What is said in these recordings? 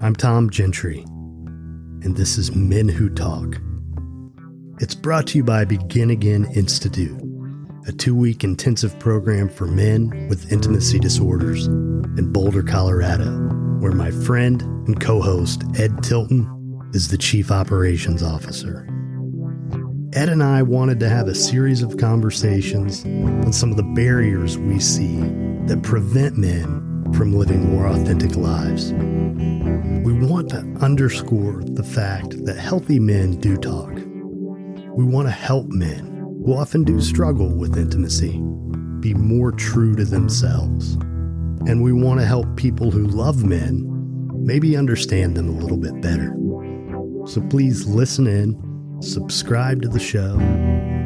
I'm Tom Gentry, and this is Men Who Talk. It's brought to you by Begin Again Institute, a 2-week intensive program for men with intimacy disorders in Boulder, Colorado, where my friend and co-host Ed Tilton is the Chief Operations Officer. Ed and I wanted to have a series of conversations on some of the barriers we see that prevent men from living more authentic lives. We want to underscore the fact that healthy men do talk. We want to help men who often do struggle with intimacy be more true to themselves. And we want to help people who love men maybe understand them a little bit better. So please listen in, subscribe to the show,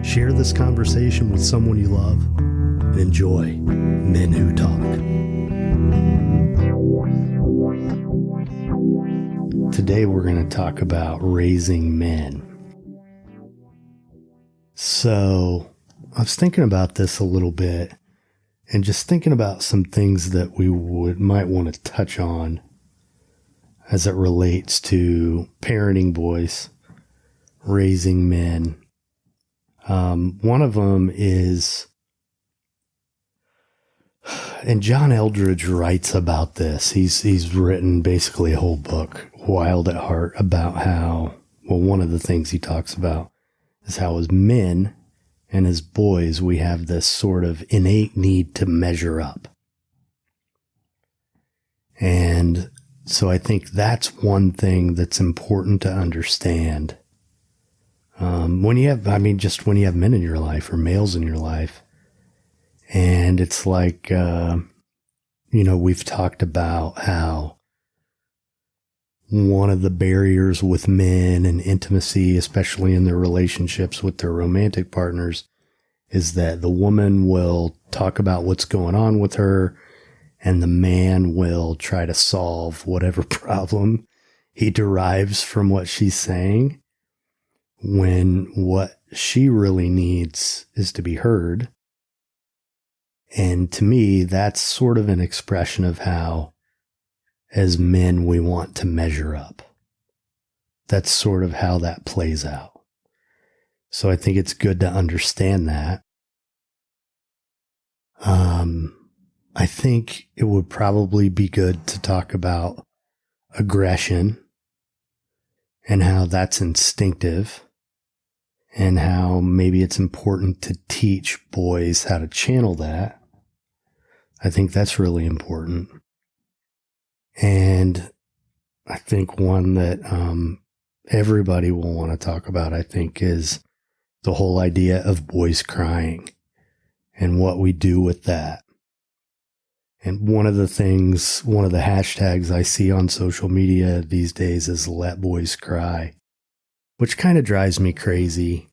share this conversation with someone you love, and enjoy Men Who Talk. Today we're going to talk about raising men. So I was thinking about this a little bit and just thinking about some things that we might want to touch on as it relates to parenting boys, raising men. One of them is, and John Eldredge writes about this. He's written basically a whole book, Wild at Heart, about how, well, one of the things he talks about is how as men and as boys, we have this sort of innate need to measure up. And so I think that's one thing that's important to understand. When you have men in your life or males in your life, and it's like, we've talked about how one of the barriers with men and intimacy, especially in their relationships with their romantic partners, is that the woman will talk about what's going on with her and the man will try to solve whatever problem he derives from what she's saying, when what she really needs is to be heard. And to me, that's sort of an expression of how, as men, we want to measure up. That's sort of how that plays out. So I think it's good to understand that. I think it would probably be good to talk about aggression and how that's instinctive and how maybe it's important to teach boys how to channel that. I think that's really important. And I think one that everybody will want to talk about, I think, is the whole idea of boys crying and what we do with that. And one of the hashtags I see on social media these days is Let Boys Cry, which kind of drives me crazy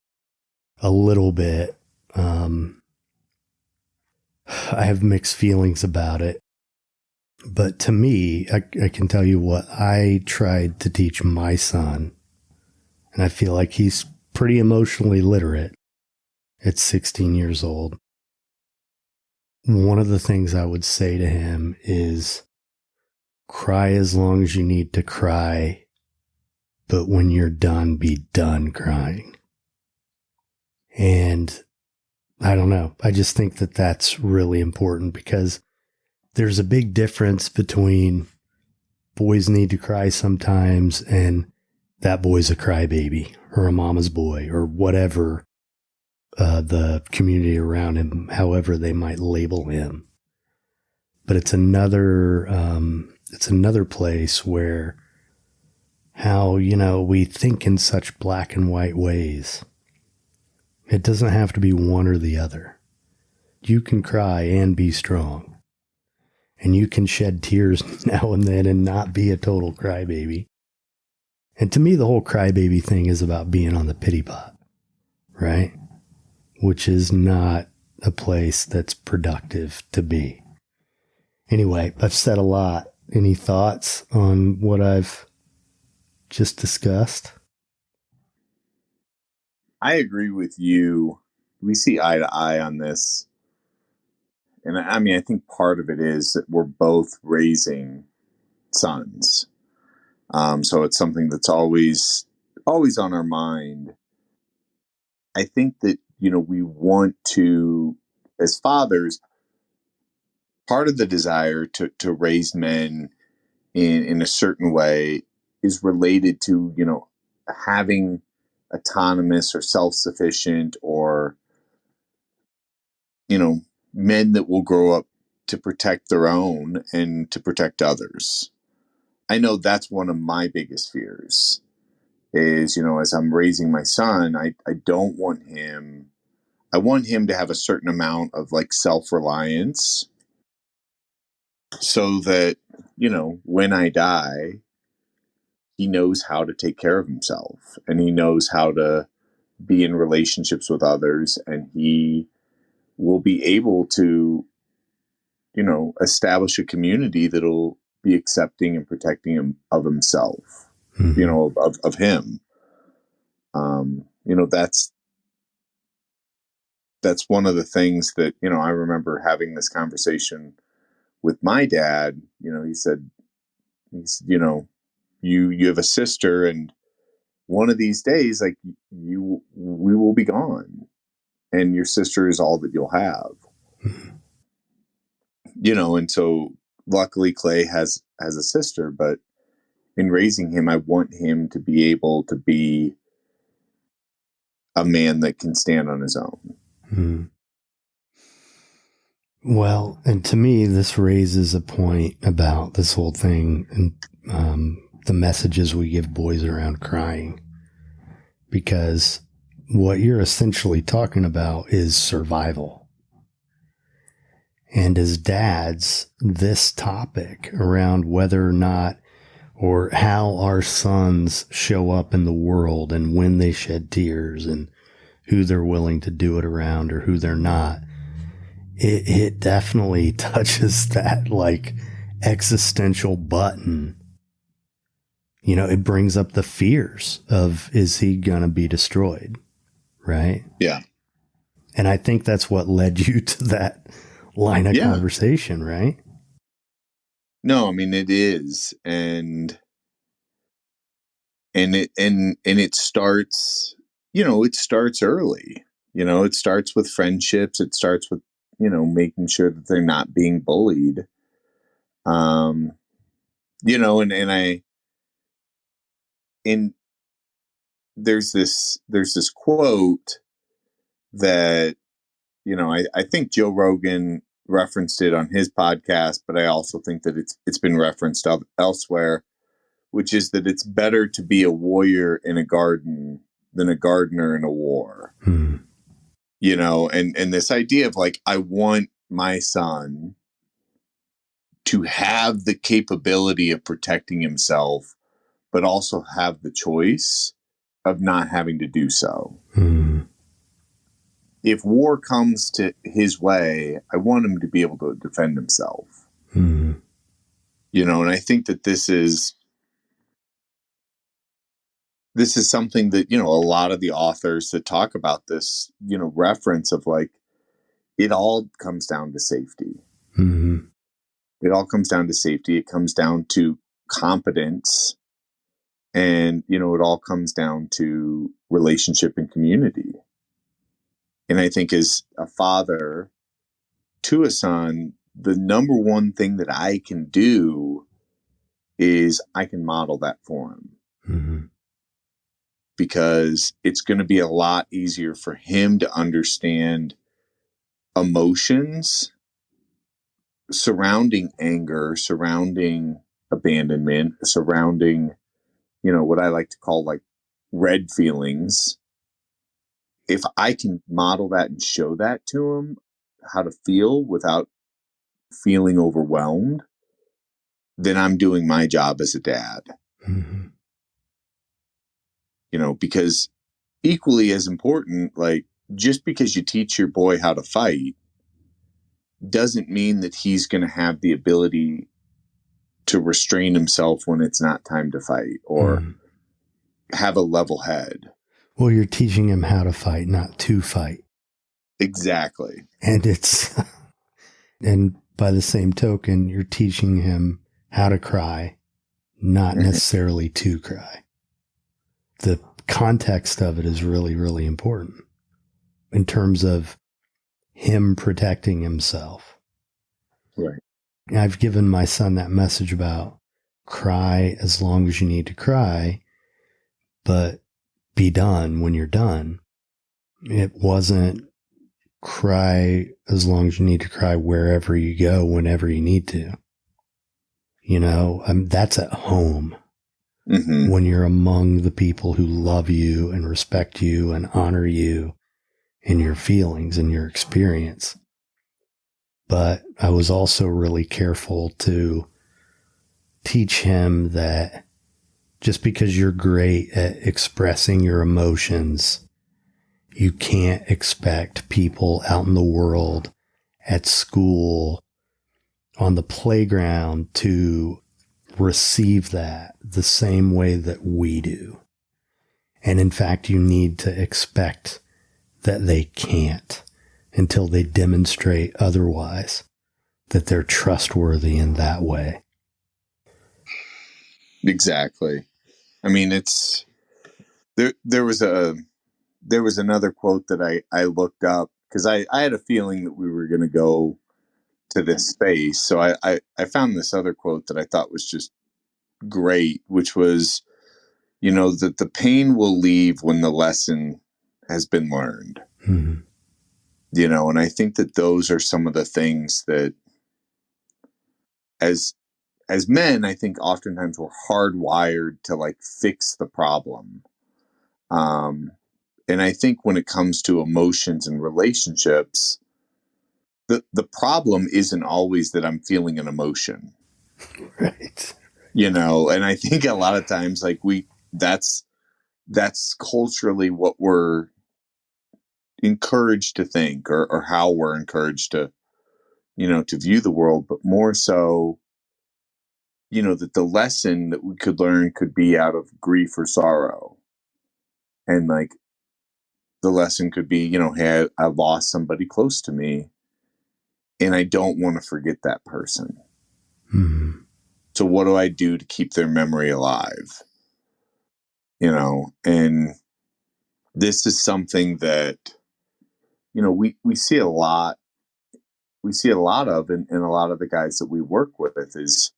a little bit. I have mixed feelings about it. But to me, I can tell you what I tried to teach my son, and I feel like he's pretty emotionally literate at 16 years old. One of the things I would say to him is, cry as long as you need to cry, but when you're done, be done crying. And I don't know. I just think that that's really important, because there's a big difference between boys need to cry sometimes and that boy's a crybaby or a mama's boy or whatever the community around him, however they might label him. But it's another place where how, we think in such black and white ways. It doesn't have to be one or the other. You can cry and be strong. And you can shed tears now and then and not be a total crybaby. And to me, the whole crybaby thing is about being on the pity pot, right? Which is not a place that's productive to be. Anyway, I've said a lot. Any thoughts on what I've just discussed? I agree with you. We see eye to eye on this. And I think part of it is that we're both raising sons. So it's something that's always on our mind. I think that, we want to, as fathers, part of the desire to raise men in a certain way is related to, having autonomous or self-sufficient or, men that will grow up to protect their own and to protect others. I know that's one of my biggest fears is, as I'm raising my son, I don't want him, I want him to have a certain amount of like self-reliance so that, when I die, he knows how to take care of himself and he knows how to be in relationships with others, and he will be able to, establish a community that'll be accepting and protecting him of himself, of him. That's one of the things that, I remember having this conversation with my dad. He said, you have a sister, and one of these days, like we will be gone, and your sister is all that you'll have. And so luckily Clay has a sister, but in raising him, I want him to be able to be a man that can stand on his own. Mm. Well, and to me, this raises a point about this whole thing and the messages we give boys around crying. Because what you're essentially talking about is survival. And as dads, this topic around whether or not or how our sons show up in the world and when they shed tears and who they're willing to do it around or who they're not, it definitely touches that like existential button. It brings up the fears of, is he going to be destroyed? Right? Yeah. And I think that's what led you to that line of conversation, right? No, I mean, it is. And it starts, it starts early. It starts with friendships. It starts with, making sure that they're not being bullied. And there's this quote that, I think Joe Rogan referenced it on his podcast, but I also think that it's been referenced elsewhere, which is that it's better to be a warrior in a garden than a gardener in a war. And this idea of like, I want my son to have the capability of protecting himself, but also have the choice of not having to do so. If war comes to his way, I want him to be able to defend himself. And I think that this is something that, a lot of the authors that talk about this, reference of like, it all comes down to safety. It all comes down to safety. It comes down to competence. And, it all comes down to relationship and community. And I think as a father to a son, the number one thing that I can do is I can model that for him. Because it's going to be a lot easier for him to understand emotions surrounding anger, surrounding abandonment, surrounding, what I like to call like red feelings. If I can model that and show that to him, how to feel without feeling overwhelmed, then I'm doing my job as a dad. Because equally as important, like just because you teach your boy how to fight doesn't mean that he's going to have the ability to restrain himself when it's not time to fight or have a level head. Well, you're teaching him how to fight, not to fight. Exactly. And and by the same token, you're teaching him how to cry, not necessarily to cry. The context of it is really, really important in terms of him protecting himself. Right. I've given my son that message about cry as long as you need to cry, but be done when you're done. It wasn't cry as long as you need to cry wherever you go, whenever you need to. You know, that's at home. When you're among the people who love you and respect you and honor you and your feelings and your experience. But I was also really careful to teach him that just because you're great at expressing your emotions, you can't expect people out in the world, at school, on the playground to receive that the same way that we do. And in fact, you need to expect that they can't until they demonstrate otherwise, that they're trustworthy in that way. Exactly. I mean, it's there was another quote that I looked up because I had a feeling that we were going to go to this space. So I found this other quote that I thought was just great, which was, you know, that the pain will leave when the lesson has been learned. You know, and I think that those are some of the things that as men, I think oftentimes we're hardwired to like fix the problem. And I think when it comes to emotions and relationships, the problem isn't always that I'm feeling an emotion. Right. You know, and I think a lot of times like that's culturally what we're encouraged to think, or how we're encouraged to, you know, to view the world, but more so, you know, that the lesson that we could learn could be out of grief or sorrow. And like the lesson could be, you know, hey, I lost somebody close to me and I don't want to forget that person. So what do I do to keep their memory alive? You know, and this is something that, you know, we see a lot. We see a lot of in a lot of the guys that we work with is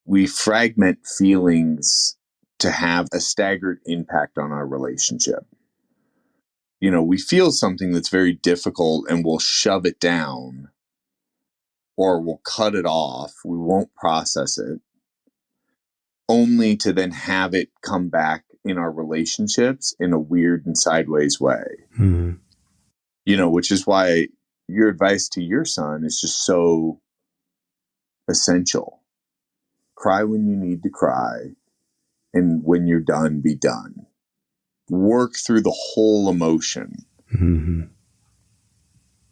we fragment feelings to have a staggered impact on our relationship. You know, we feel something that's very difficult and we'll shove it down or we'll cut it off. We won't process it, only to then have it come back in our relationships in a weird and sideways way. You know, which is why your advice to your son is just so essential. Cry when you need to cry, and when you're done, be done. Work through the whole emotion.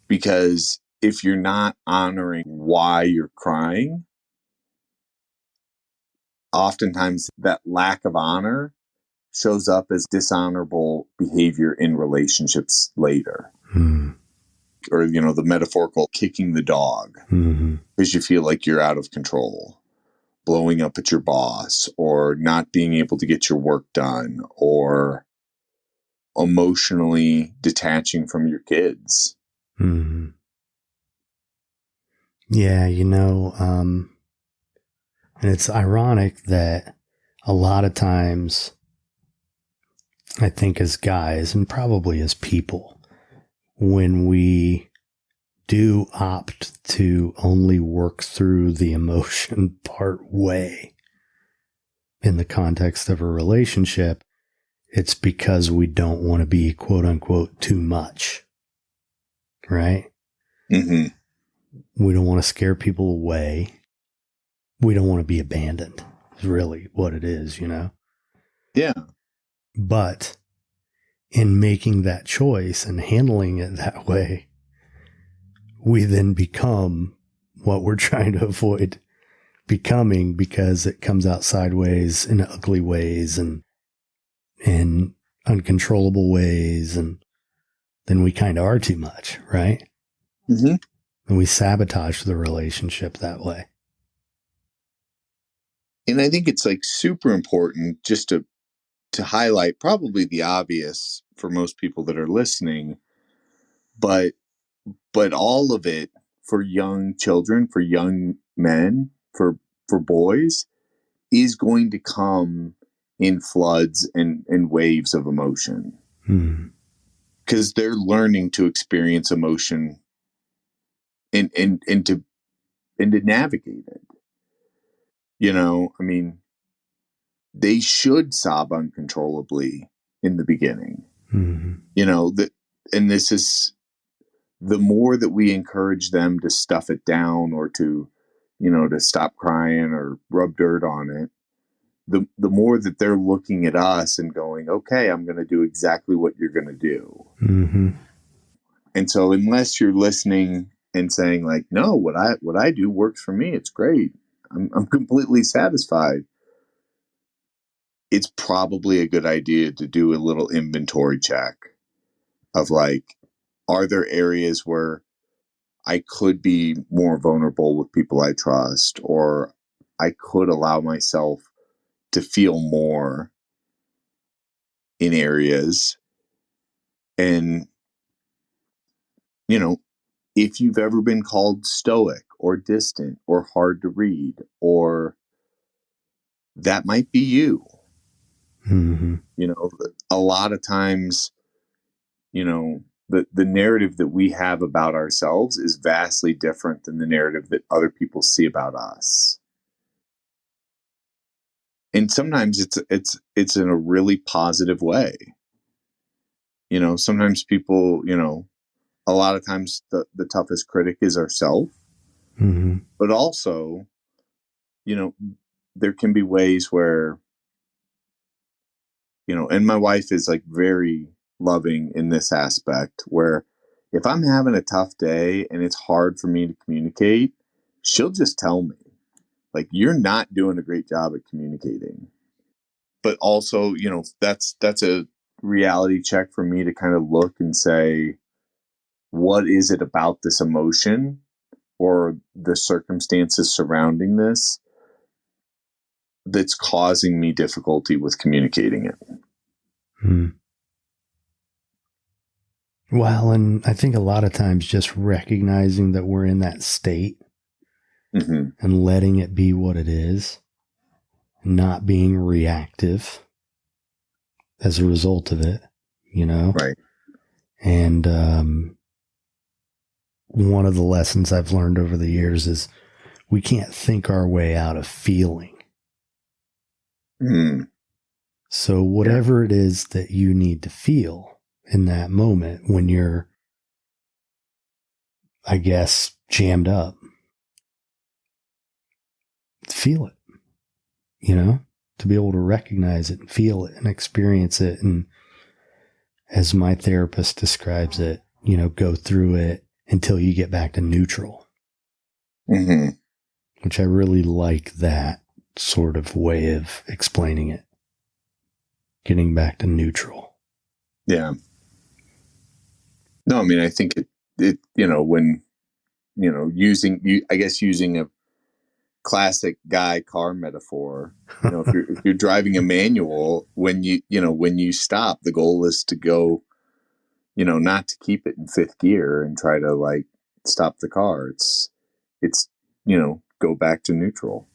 Because if you're not honoring why you're crying, oftentimes that lack of honor shows up as dishonorable behavior in relationships later. Or, you know, the metaphorical kicking the dog because you feel like you're out of control, blowing up at your boss, or not being able to get your work done, or emotionally detaching from your kids. Yeah, you know, and it's ironic that a lot of times, I think as guys and probably as people, when we do opt to only work through the emotion part way in the context of a relationship, it's because we don't want to be quote unquote too much, right? We don't want to scare people away. We don't want to be abandoned, is really what it is, you know? Yeah. But in making that choice and handling it that way, we then become what we're trying to avoid becoming, because it comes out sideways in ugly ways and in uncontrollable ways. And then we kind of are too much, right? And we sabotage the relationship that way. And I think it's like super important just to highlight probably the obvious for most people that are listening, but all of it for young children, for young men, for boys is going to come in floods and waves of emotion. Because they're learning to experience emotion and to navigate it. You know, I mean, they should sob uncontrollably in the beginning. You know, and this is the more that we encourage them to stuff it down or to, you know, to stop crying or rub dirt on it, the more that they're looking at us and going, okay, I'm going to do exactly what you're going to do. And so unless you're listening and saying like, no, what I do works for me, it's great, I'm completely satisfied, it's probably a good idea to do a little inventory check of like, are there areas where I could be more vulnerable with people I trust, or I could allow myself to feel more in areas. And, you know, if you've ever been called stoic or distant or hard to read, or that might be you. You know, a lot of times, you know, the narrative that we have about ourselves is vastly different than the narrative that other people see about us. And sometimes it's in a really positive way. You know, sometimes people, you know, a lot of times the toughest critic is ourselves. But also, you know, there can be ways where, you know, and my wife is like very loving in this aspect, where if I'm having a tough day and it's hard for me to communicate, she'll just tell me, like, you're not doing a great job at communicating. But also, you know, that's a reality check for me to kind of look and say, what is it about this emotion or the circumstances surrounding this that's causing me difficulty with communicating it? Well, and I think a lot of times just recognizing that we're in that state and letting it be what it is, not being reactive as a result of it, you know? Right. And one of the lessons I've learned over the years is we can't think our way out of feeling. So whatever it is that you need to feel in that moment when you're, I guess, jammed up, feel it, you know, to be able to recognize it and feel it and experience it. And as my therapist describes it, you know, go through it until you get back to neutral, which I really like that sort of way of explaining it. Getting back to neutral. Yeah. No, I mean, I think it you know, when, you know, using a classic guy car metaphor, you know, if you're driving a manual, when you stop, the goal is to go, you know, not to keep it in fifth gear and try to like stop the car. It's, you know, go back to neutral.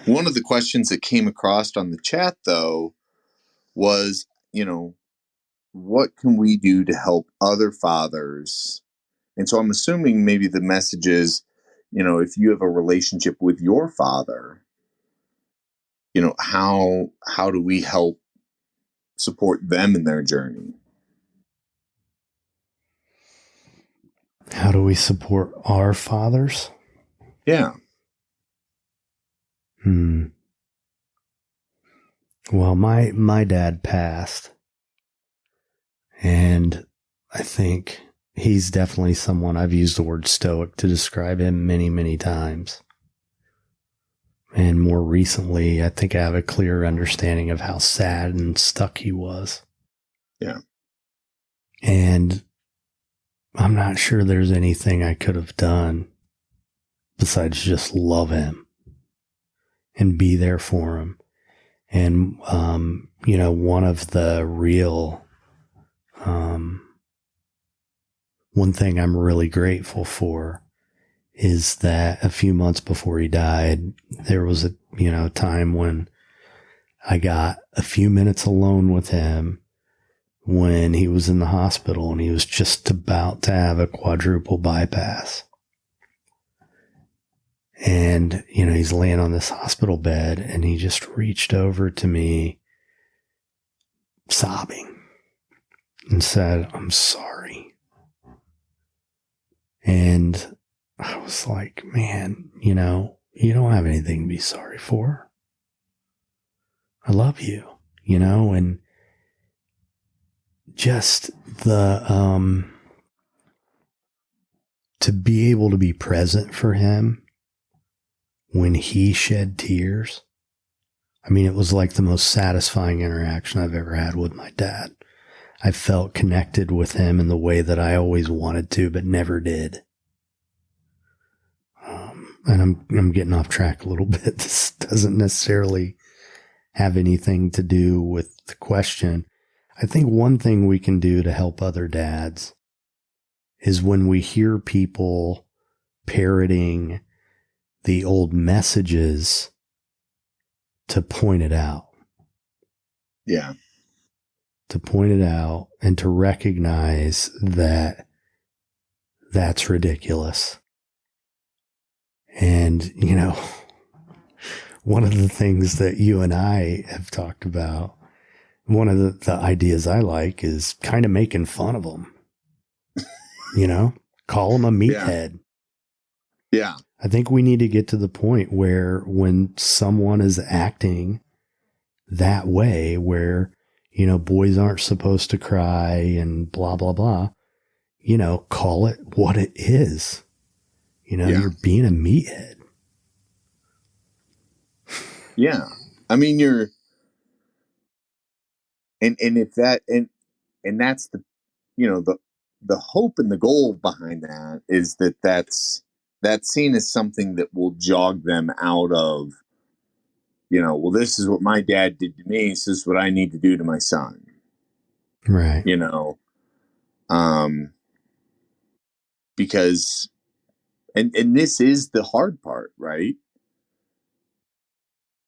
One of the questions that came across on the chat, though, was, you know, what can we do to help other fathers? And so I'm assuming maybe the message is, you know, if you have a relationship with your father, you know, how do we help support them in their journey? How do we support our fathers? Yeah. Well, my dad passed, and I think he's definitely someone, I've used the word stoic to describe him many, many times. And more recently, I think I have a clear understanding of how sad and stuck he was. Yeah. And I'm not sure there's anything I could have done besides just love him. and be there for him. And, one of the real, one thing I'm really grateful for is that a few months before he died, there was a time when I got a few minutes alone with him when he was in the hospital and he was just about to have a quadruple bypass. And, he's laying on this hospital bed and he just reached over to me sobbing and said, "I'm sorry." And I was like, man, you don't have anything to be sorry for. I love you, and just the, to be able to be present for him when he shed tears. I mean, it was like the most satisfying interaction I've ever had with my dad. I felt connected with him in the way that I always wanted to, but never did. And I'm getting off track a little bit. This doesn't necessarily have anything to do with the question. I think one thing we can do to help other dads is when we hear people parroting the old messages to point it out. Yeah. To point it out and to recognize that that's ridiculous. And, one of the things that you and I have talked about, one of the ideas I like is kind of making fun of them. Call them a meathead. Yeah. I think we need to get to the point where when someone is acting that way, where, boys aren't supposed to cry and blah, blah, blah, call it what it is. You're being a meathead. Yeah. I mean, and if that, and that's the hope and the goal behind that is that's seen as something that will jog them out of, well, this is what my dad did to me. So this is what I need to do to my son. Right. Because, and this is the hard part, right?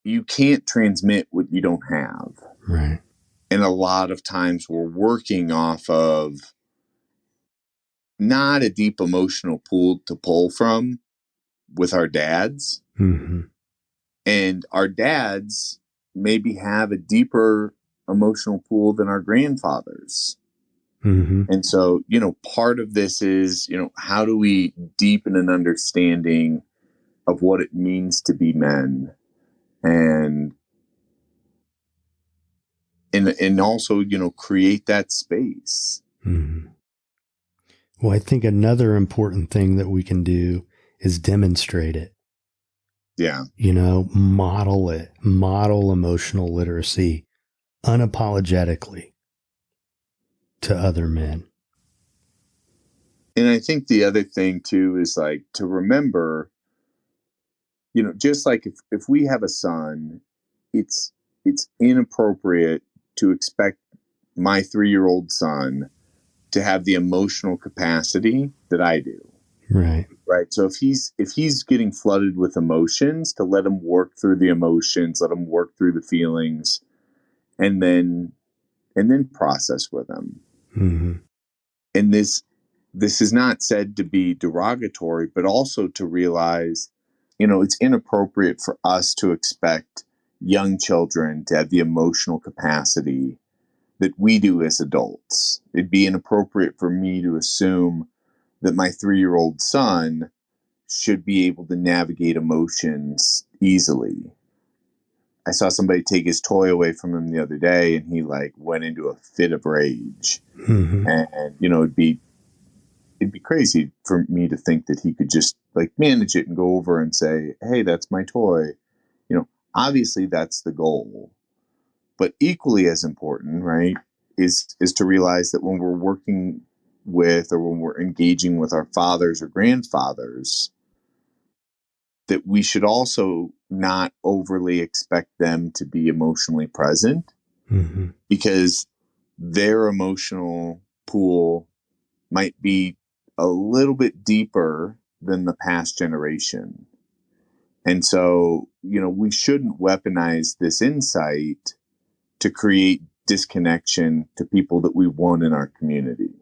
You can't transmit what you don't have. Right. And a lot of times we're working off of not a deep emotional pool to pull from with our dads. Mm-hmm. And our dads maybe have a deeper emotional pool than our grandfathers. Mm-hmm. And so, part of this is, how do we deepen an understanding of what it means to be men and also, create that space. Mm-hmm. Well, I think another important thing that we can do is demonstrate it. Yeah. Model it, model emotional literacy unapologetically to other men. And I think the other thing too is like to remember, just like if we have a son, it's inappropriate to expect my 3-year-old son to have the emotional capacity that I do. Right. Right. So if he's getting flooded with emotions, to let him work through the emotions, let him work through the feelings, and then process with them. Mm-hmm. And this is not said to be derogatory, but also to realize, it's inappropriate for us to expect young children to have the emotional capacity that we do as adults. It'd be inappropriate for me to assume that my 3-year-old son should be able to navigate emotions easily. I saw somebody take his toy away from him the other day and he went into a fit of rage. Mm-hmm. And it'd be crazy for me to think that he could just manage it and go over and say, "Hey, that's my toy." Obviously that's the goal, but equally as important, right, is to realize that when we're working with or when we're engaging with our fathers or grandfathers, that we should also not overly expect them to be emotionally present, because their emotional pool might be a little bit deeper than the past generation. And so, we shouldn't weaponize this insight to create disconnection to people that we want in our community.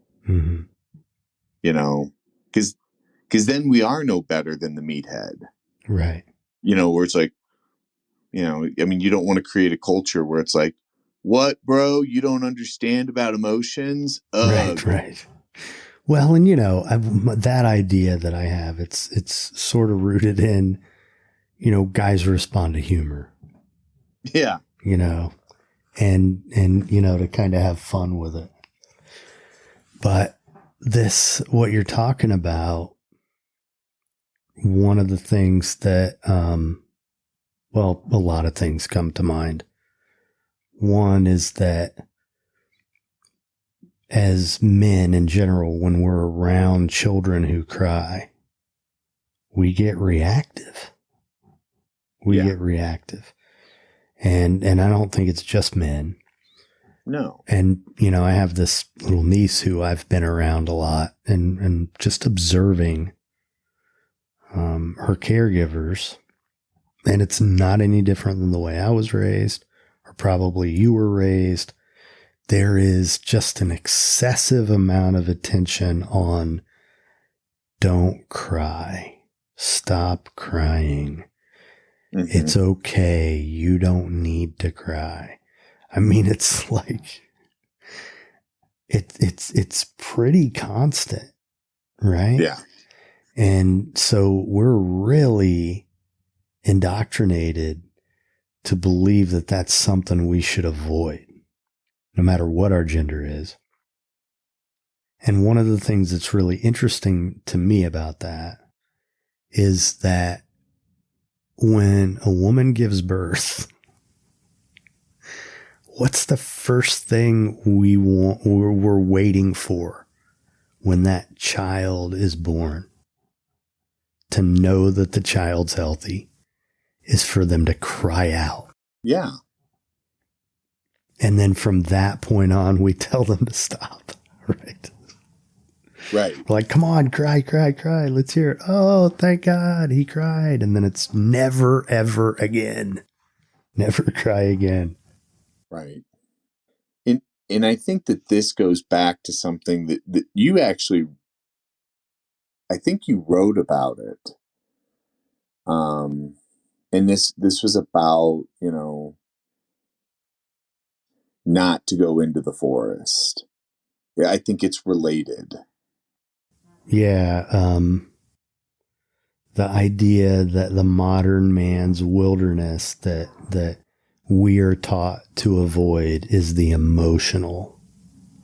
Because then we are no better than the meathead. Right. Where it's like, you don't want to create a culture where it's like, what, bro? You don't understand about emotions? Ugh. Right. Well, and that idea that I have, it's sort of rooted in, guys respond to humor. Yeah. And to kind of have fun with it. But what you're talking about, one of the things that, a lot of things come to mind. One is that as men in general, when we're around children who cry, we get reactive. And I don't think it's just men. No. And, I have this little niece who I've been around a lot and just observing her caregivers. And it's not any different than the way I was raised, or probably you were raised. There is just an excessive amount of attention on don't cry, stop crying. It's okay. You don't need to cry. I mean, it's like, it's pretty constant, right? Yeah. And so we're really indoctrinated to believe that that's something we should avoid, no matter what our gender is. And one of the things that's really interesting to me about that is that when a woman gives birth, what's the first thing we're waiting for when that child is born? To know that the child's healthy is for them to cry out. Yeah. And then from that point on, we tell them to stop. Right. Right. Like, come on, cry, cry, cry. Let's hear it. Oh, thank God he cried. And then it's never, ever again. Never cry again. Right. And I think that this goes back to something that you actually, I think you wrote about it. And this was about, not to go into the forest. Yeah, I think it's related. Yeah. The idea that the modern man's wilderness that we are taught to avoid is the emotional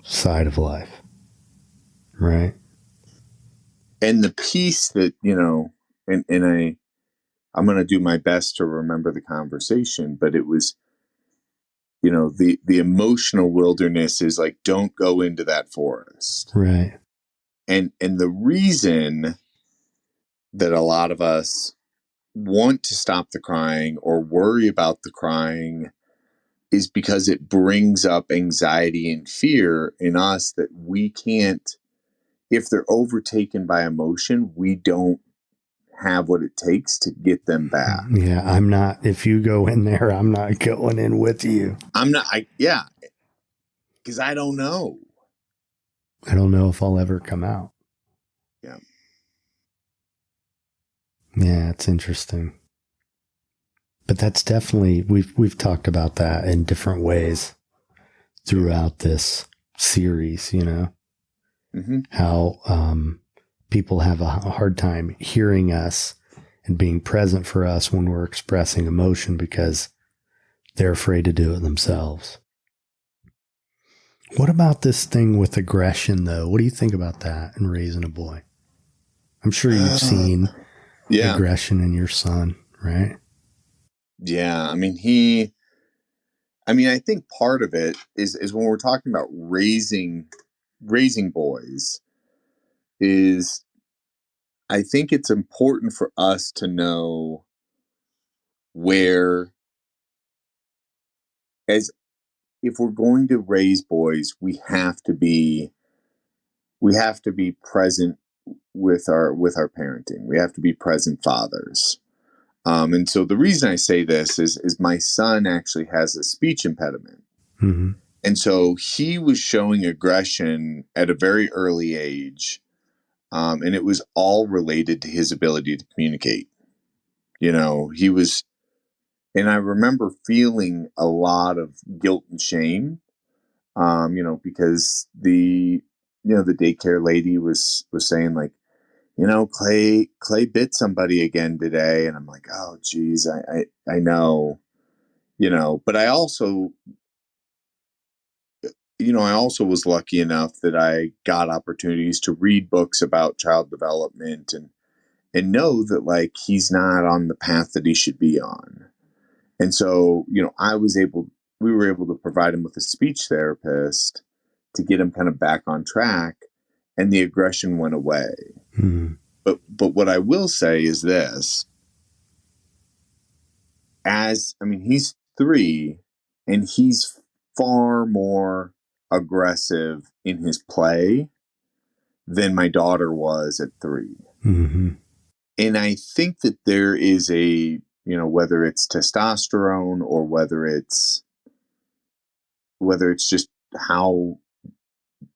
side of life. Right. And the piece that, and I'm going to do my best to remember the conversation, but it was, the emotional wilderness is like, don't go into that forest. Right. And the reason that a lot of us want to stop the crying or worry about the crying is because it brings up anxiety and fear in us that we can't, if they're overtaken by emotion, we don't have what it takes to get them back. Yeah, if you go in there, I'm not going in with you. Because I don't know. I don't know if I'll ever come out. Yeah. Yeah, it's interesting. But that's definitely, we've talked about that in different ways throughout this series, how people have a hard time hearing us and being present for us when we're expressing emotion because they're afraid to do it themselves. What about this thing with aggression, though? What do you think about that in raising a boy? I'm sure you've seen aggression in your son, right? Yeah. I think part of it is when we're talking about raising boys is I think it's important for us to know where, as if we're going to raise boys, we have to be present with our parenting. We have to be present fathers. And so the reason I say this is my son actually has a speech impediment. Mm-hmm. And so he was showing aggression at a very early age. And it was all related to his ability to communicate. He was, and I remember feeling a lot of guilt and shame, because the daycare lady was saying like, Clay bit somebody again today. And I'm like, oh geez, I know, but I also was lucky enough that I got opportunities to read books about child development and know that like he's not on the path that he should be on. And so, we were able to provide him with a speech therapist to get him kind of back on track, and the aggression went away. Mm-hmm. But what I will say is this, he's 3 and he's far more aggressive in his play than my daughter was at 3. Mm-hmm. And I think that there is whether it's testosterone or whether it's just how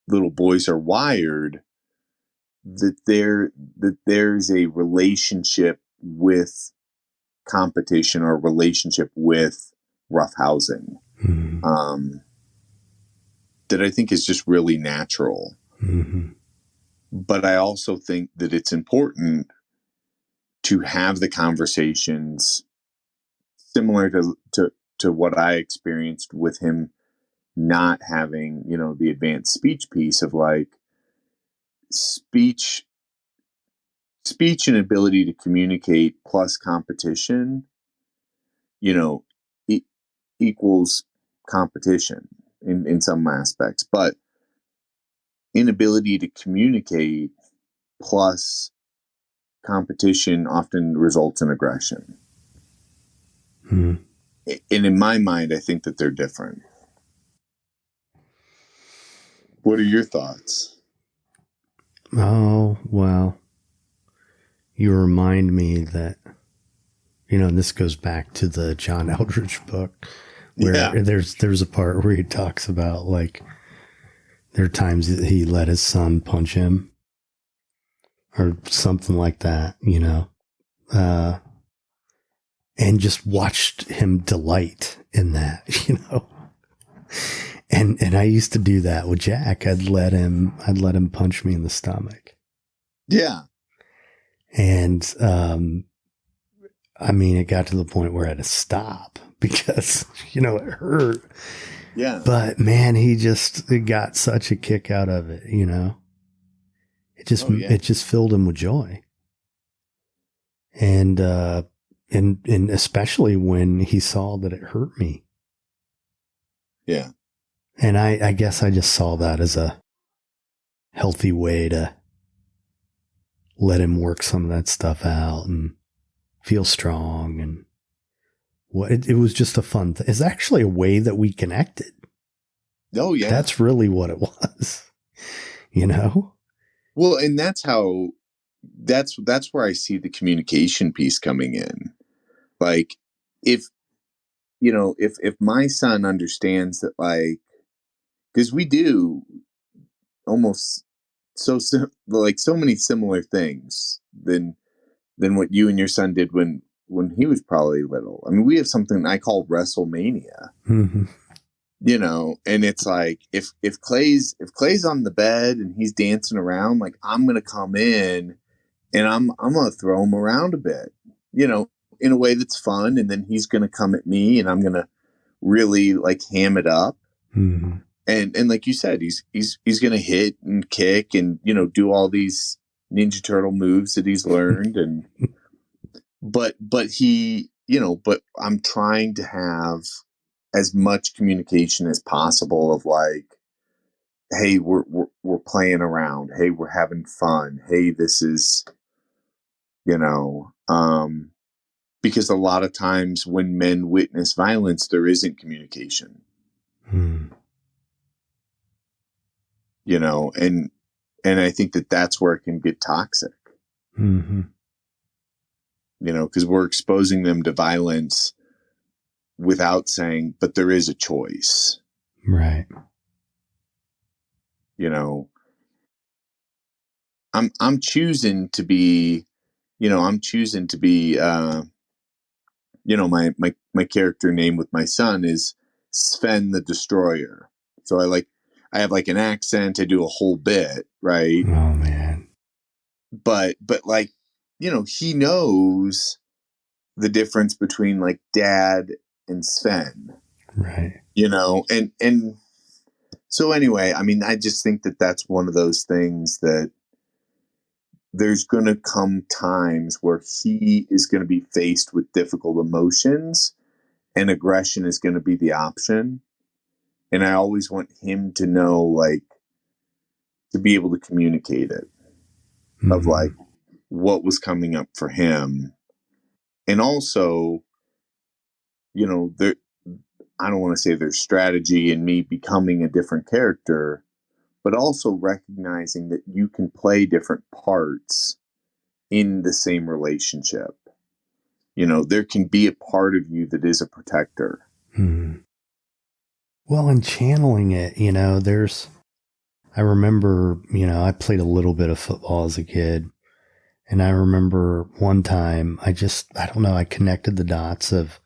little boys are wired, that there's a relationship with competition or a relationship with roughhousing, Mm-hmm. that I think is just really natural. Mm-hmm. But I also think that it's important to have the conversations similar to what I experienced with him not having, the advanced speech piece of like speech and ability to communicate plus competition, e- equals competition in some aspects, but inability to communicate plus competition often results in aggression. Mm-hmm. And in my mind, I think that they're different. What are your thoughts? Oh, well, you remind me that, this goes back to the John Eldridge book where there's a part where he talks about like there are times that he let his son punch him or something like that, and just watched him delight in that, And I used to do that with Jack. I'd let him punch me in the stomach. Yeah. And it got to the point where I had to stop because, it hurt. Yeah. But man, he just got such a kick out of it, It just filled him with joy. And especially when he saw that it hurt me. Yeah. And I guess I just saw that as a healthy way to let him work some of that stuff out and feel strong. And it was just a fun thing. It's actually a way that we connected. Oh, yeah. That's really what it was, Well, and that's where I see the communication piece coming in. Like, if my son understands that, like, because we do almost so many similar things than what you and your son did when he was probably little. I mean, we have something I call WrestleMania. Mm-hmm. And it's like if Clay's on the bed and he's dancing around, like I'm gonna come in and I'm gonna throw him around a bit, in a way that's fun, and then he's gonna come at me and I'm gonna really like ham it up. Mm-hmm. And like you said, he's gonna hit and kick and do all these Ninja Turtle moves that he's learned, and but I'm trying to have as much communication as possible of like, hey, we're playing around, hey, we're having fun, hey, this is you know, because a lot of times when men witness violence, there isn't communication, you know, and I think that that's where it can get toxic, you know, because we're exposing them to violence without saying, but there is a choice. Right. You know, I'm choosing to be, you know, you know, my character name with my son is Sven the Destroyer. So I have like an accent, I do a whole bit, right? Oh man. But like, you know, he knows the difference between like dad and Sven. Right. You know, and so anyway, I mean, I just think that that's one of those things that there's going to come times where he is going to be faced with difficult emotions and aggression is going to be the option. And I always want him to know, like, to be able to communicate it of like what was coming up for him. And also, you know, there, I don't want to say there's strategy in me becoming a different character, but also recognizing that you can play different parts in the same relationship. You know, there can be a part of you that is a protector. Well, in channeling it, you know, I remember, you know, I played a little bit of football as a kid. And I remember one time I don't know, I connected the dots of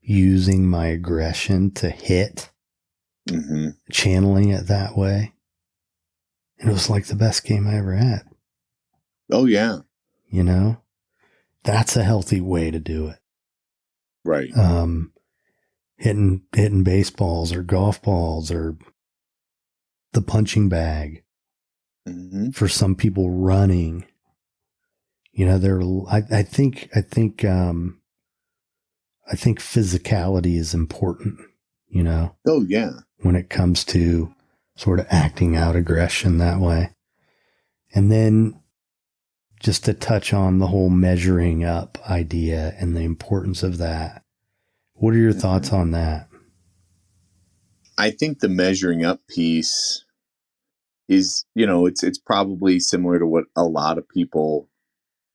using my aggression to hit, channeling it that way. And it was like the best game I ever had. Oh, yeah. You know, that's a healthy way to do it. Right. Hitting baseballs or golf balls or the punching bag. For some people, running. You know, I think physicality is important, you know. Oh, yeah. When it comes to sort of acting out aggression that way. And then just to touch on the whole measuring up idea and the importance of that. What are your thoughts on that? I think the measuring up piece is, you know, it's probably similar to what a lot of people,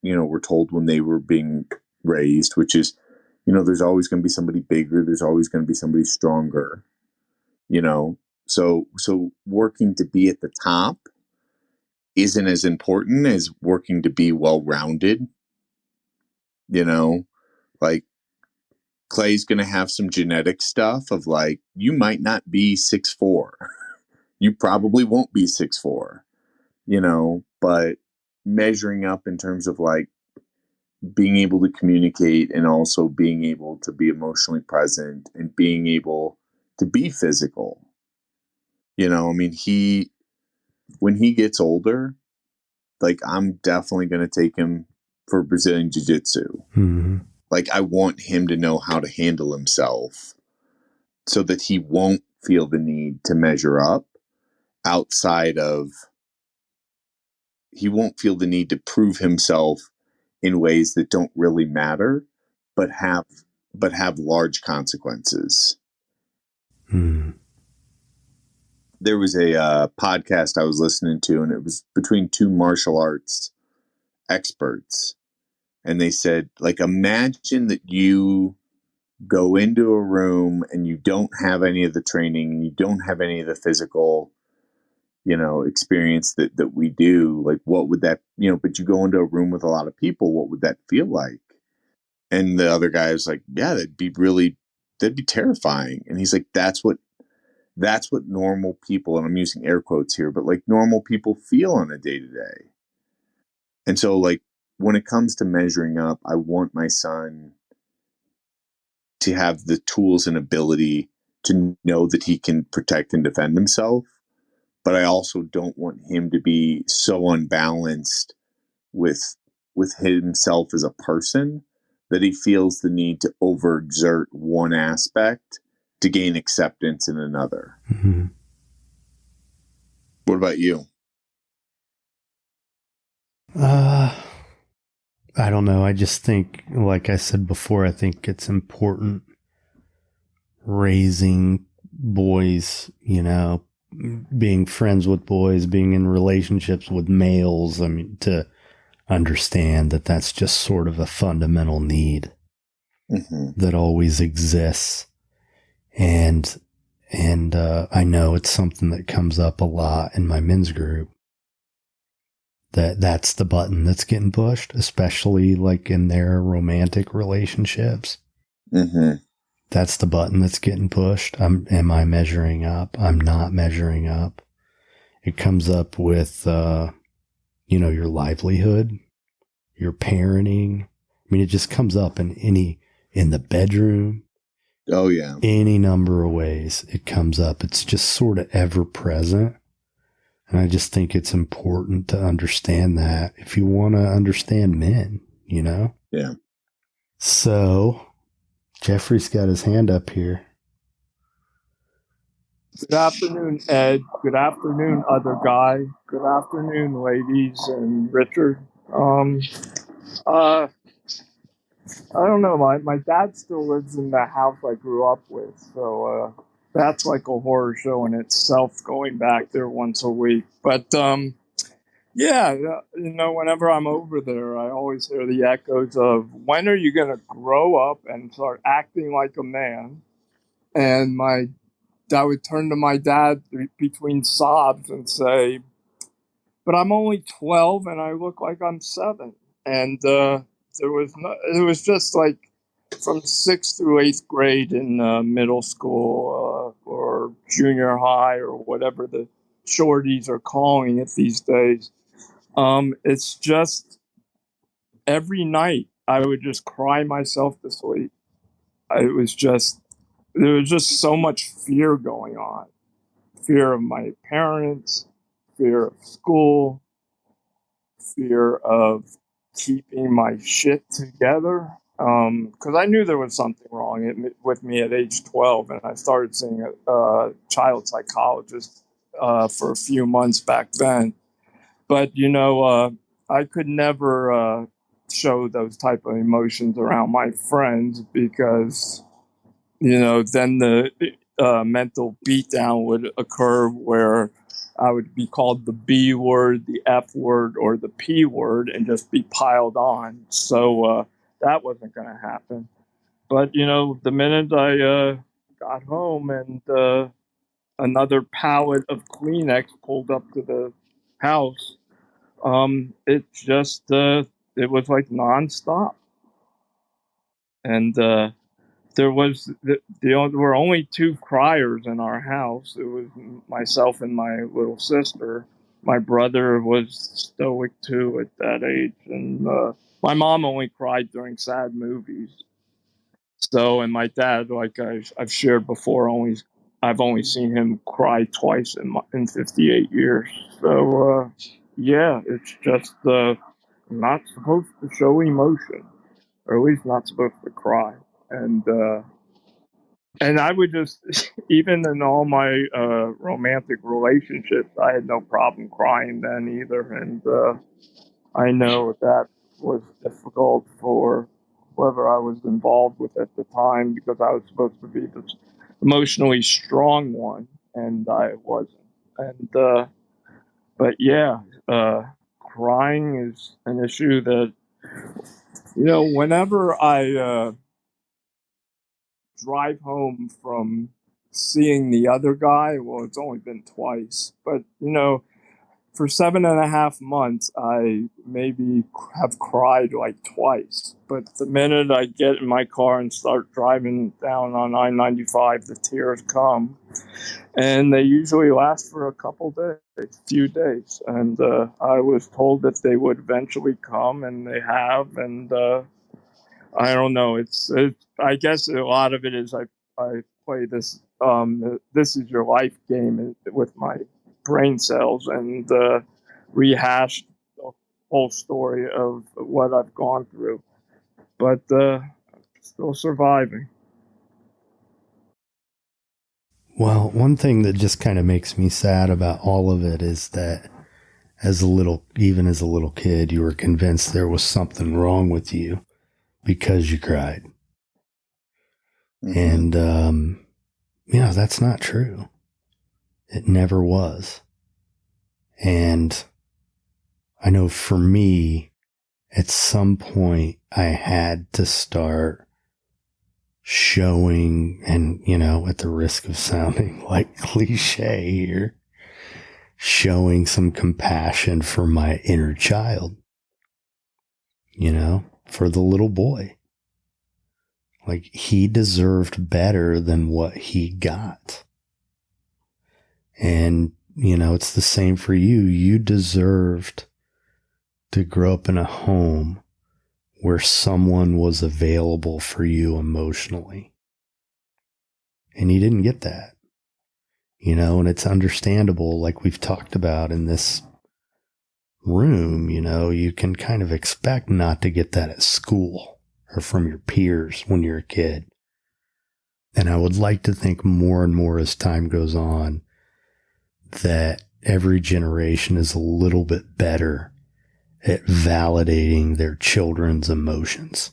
you know, were told when they were being raised, which is, you know, there's always going to be somebody bigger. There's always going to be somebody stronger, you know? So working to be at the top isn't as important as working to be well-rounded, you know, like Clay's going to have some genetic stuff of like, you might not be 6'4". You probably won't be 6'4", you know, but measuring up in terms of like being able to communicate and also being able to be emotionally present and being able to be physical. You know, I mean, when he gets older, like I'm definitely going to take him for Brazilian Jiu-Jitsu. Like I want him to know how to handle himself so that he won't feel the need to measure up outside of, he won't feel the need to prove himself in ways that don't really matter, but have large consequences. There was a podcast I was listening to, and it was between two martial arts experts. And they said, like, imagine that you go into a room and you don't have any of the training and you don't have any of the physical, you know, experience that we do. Like, what would that, you know, but you go into a room with a lot of people, what would that feel like? And the other guy was like, yeah, that'd be terrifying. And he's like, that's what normal people, and I'm using air quotes here, but like normal people feel on a day to day. And so like when it comes to measuring up, I want my son to have the tools and ability to know that he can protect and defend himself. But I also don't want him to be so unbalanced with himself as a person that he feels the need to overexert one aspect to gain acceptance in another. What about you? I don't know. I just think, like I said before, I think it's important raising boys, you know, being friends with boys, being in relationships with males. I mean, to understand that that's just sort of a fundamental need that always exists. And I know it's something that comes up a lot in my men's group. That's the button that's getting pushed, especially like in their romantic relationships. That's the button that's getting pushed. Am I measuring up? I'm not measuring up. It comes up with, you know, your livelihood, your parenting. I mean, it just comes up in the bedroom. Oh yeah. Any number of ways it comes up. It's just sort of ever present. And I just think it's important to understand that if you want to understand men, you know? Yeah. So Jeffrey's got his hand up here. Good afternoon, Ed. Good afternoon, other guy. Good afternoon, ladies and Richard. I don't know. My dad still lives in the house I grew up with, so that's like a horror show in itself. Going back there once a week, but yeah, you know, whenever I'm over there, I always hear the echoes of when are you going to grow up and start acting like a man? And I would turn to my dad between sobs and say, but I'm only 12 and I look like I'm 7. And it was just like from 6th through 8th grade in middle school or junior high or whatever the shorties are calling it these days. It's just every night I would just cry myself to sleep. There was just so much fear going on. Fear of my parents, fear of school, fear of keeping my shit together. Because I knew there was something wrong with me at age 12, and I started seeing a child psychologist for a few months back then. But, you know, I could never show those type of emotions around my friends because, you know, then the mental beatdown would occur where I would be called the B word, the F word, or the P word and just be piled on. So that wasn't going to happen. But, you know, the minute I got home and another pallet of Kleenex pulled up to the house, it just, it was like nonstop. And there were only 2 criers in our house. It was myself and my little sister. My brother was stoic too at that age. And my mom only cried during sad movies. So, and my dad, like I've shared before, I've only seen him cry twice in 58 years. So, yeah, it's just not supposed to show emotion, or at least not supposed to cry. And I would just, even in all my romantic relationships, I had no problem crying then either. And I know that was difficult for whoever I was involved with at the time because I was supposed to be the emotionally strong one, and I wasn't. And but yeah, crying is an issue that, you know, whenever I drive home from seeing the other guy, well, it's only been twice, but, you know, for 7.5 months, I maybe have cried like twice. But the minute I get in my car and start driving down on I-95, the tears come. And they usually last for a few days. And I was told that they would eventually come, and they have. And I don't know. I guess a lot of it is I play this This Is Your Life game with my brain cells and rehash the whole story of what I've gone through. But still surviving. Well, one thing that just kind of makes me sad about all of it is that even as a little kid, you were convinced there was something wrong with you because you cried. And, that's not true. It never was. And I know for me, at some point I had to start showing, and, at the risk of sounding like cliche here, showing some compassion for my inner child, for the little boy. Like, he deserved better than what he got. And, it's the same for you. You deserved to grow up in a home where someone was available for you emotionally. And you didn't get that, and it's understandable, like we've talked about in this room, you can kind of expect not to get that at school or from your peers when you're a kid. And I would like to think more and more as time goes on that every generation is a little bit better at validating their children's emotions.